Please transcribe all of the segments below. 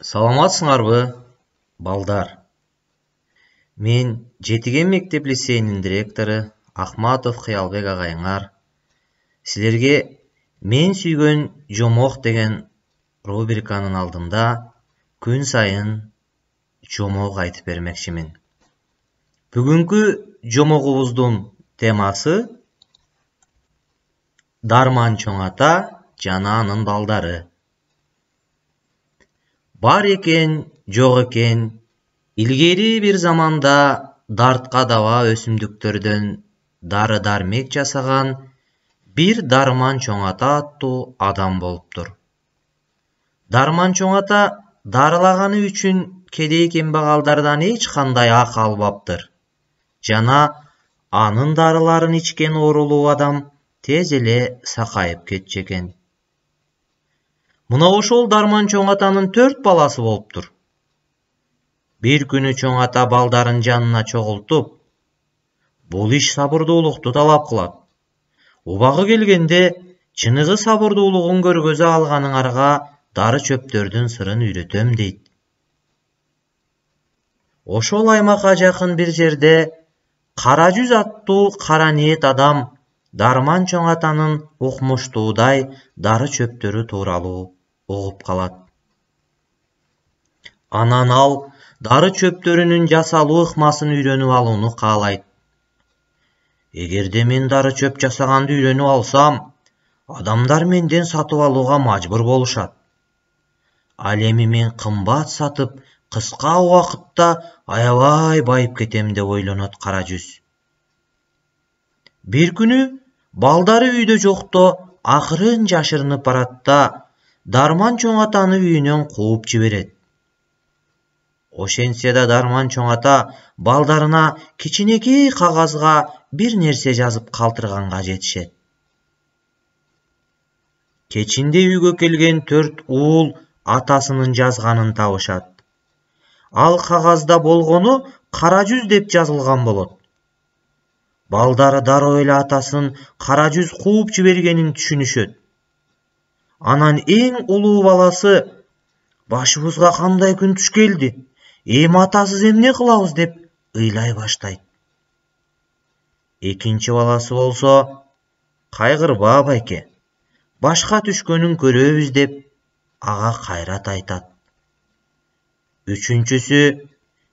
Саламатсыңарбы, балдар? Мен Жетиген мектеп лицейінің директоры Ахматов Кыялбек агайыңар. Силерге мен сүйгөн жомок деген рубриканын алдында күн сайын жомок айтып бермекчимин. Бүгүнкү жомогубуздун темасы Дарман чоң ата жана анын балдары. Бар екен, жоқ екен, илгери бир заманда дартка даба өсүмдүктөрдөн дары дармек жасаган бир Дарман чоң ата аттуу адам болуптур. Дарман чоң ата дарылаганы үчүн кедей кембагалдардан эч кандай ак албаптыр. Жана анын дарыларын ичкен оорулуу адам тез эле сакайып кетчү экен. Мына ошол Дарман чоң атанын 4 баласы болуптур. Бир күнү чоң ата балдарын жанына чогултуп, бул иш сабырдуулукту талап кылат. Убагы келгенде чыныгы сабырдуулугун көргөзө алганыңарга дары чөптөрдүн сырын үйрөтөм дейт. Ошол аймакка жакын бир жерде Кара жүз аттуу кара ниет адам Дарман чоң атанын укмуштуудай дары чөптөрү тууралуу угуп калат. Анан ал дары чөптөрүнүн жасалуу ыкмасын үйрөнүп алууну каалайт. Эгерде мен дары чөп жасаганды үйрөнүп алсам, адамдар менден сатып алууга мажбур болушат. Ал эми мен кымбат сатып, кыска убакытта аябай байып кетем деп ойлонот Кара жүз. Бир күнү балдары үйдө жокто акырын жашырынып барат Дарман чоң атаны үйүнөн кууп жиберет. Ошентсе да Дарман чоң ата балдарына кичинекей кагазга бир нерсе жазып калтырганга жетишет. Кечинде үйгө келген 4 уул атасынын жазганын табышат. Ал кагазда болгону Кара жүз деп жазылган болот. Балдары дароо эле атасын Кара жүз кууп жибергенин түшүнүшөт. Анан эң улуу баласы башыбызга кандай күн туш келди? Эми атасыз эмне кылабыз деп ыйлай баштайт. Экинчи баласы болсо, кайгырба байке, башка түшкөнүн көрөбүз деп ага кайрат айтат. Үчүнчүсү,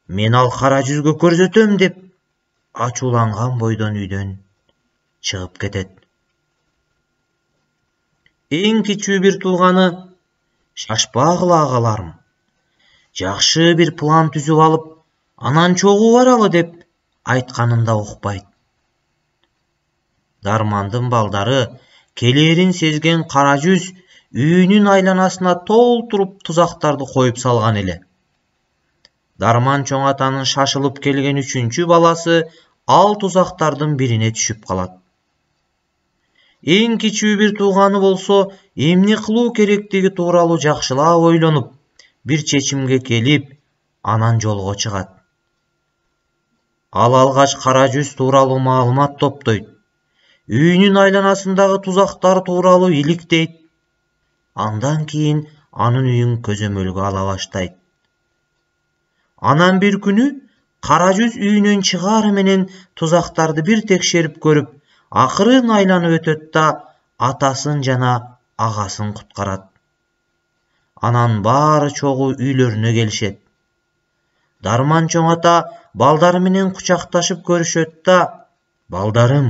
мен ал Кара жүзгө көрсөтөм деп ачууланган бойдон үйдөн чыгып кетет. Эң кичүү бир тууганы, шашпагыла агаларым, жакшы бир план түзүп алып, анан чогуу баралы деп айтканында укпайт. Дармандын балдары келээрин сезген Кара жүз үйүнүн айланасына толтуруп тузактарды коюп салган эле. Дарман чоң атанын шашылып келген 3-чү баласы ал тузактардын бирине түшүп калат. Эң кичүү бир тууганы болсо, эмне кылуу керектиги тууралуу жакшылап ойлонуп, бир чечимге келип, анан жолго чыгат. Ал алгач Кара жүз тууралуу маалымат топтойт. Үйүнүн айланасындагы тузактар тууралуу иликтейт. Андан кийин анын үйүн көзөмөлгө ала баштайт. Анан бир күнү Кара жүз үйүнөн чыгаары менен тузактарды бир текшерип көрүп, акырын айланып өтөт атасын жана агасын куткарат. Анан баары чогуу үйлөрүнө келишет. Дарман чоң ата балдары менен кучакташып көрүшөт балдарым,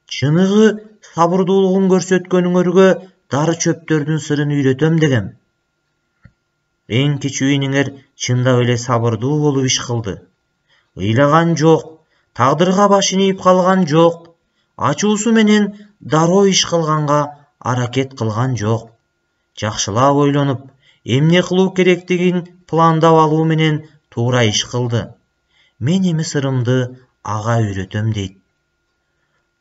чыныгы сабырдуулугун көрсөткөнүңөргө дары чөптөрдүн сырын үйрөтөм дегем. Эң кичүү иниңер чындап эле сабырдуу болуп иш кылды. Ыйлаган жок, тагдырга башын ийип калган жок, ачуусу менен дароо иш кылганга аракет кылган жок. Жакшылап ойлонуп, эмне кылуу керектигин пландап алуу менен туура иш кылды. Мен эми сырымды ага үйрөтөм дейт.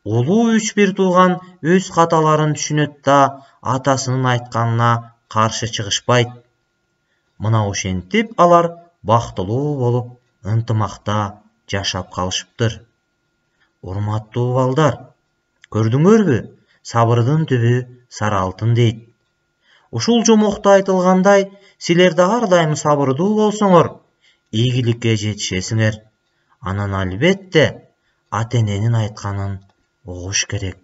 Улуу 3 бир тууган өз каталарын түшүнөт атасынын айтканына каршы чыгышпайт. Мына ошентип алар бактылуу болуп, ынтымакта жашап калышыптыр. Урматтуу балдар, көрдүңөрбү? Сабырдын түбү сары алтын дейт. Ушул жомокта айтылгандай, силер да ар дайым сабырдуу болсоңор, ийгиликке жетишесиңер. Анан албетте ата-эненин айтканын угуш керек.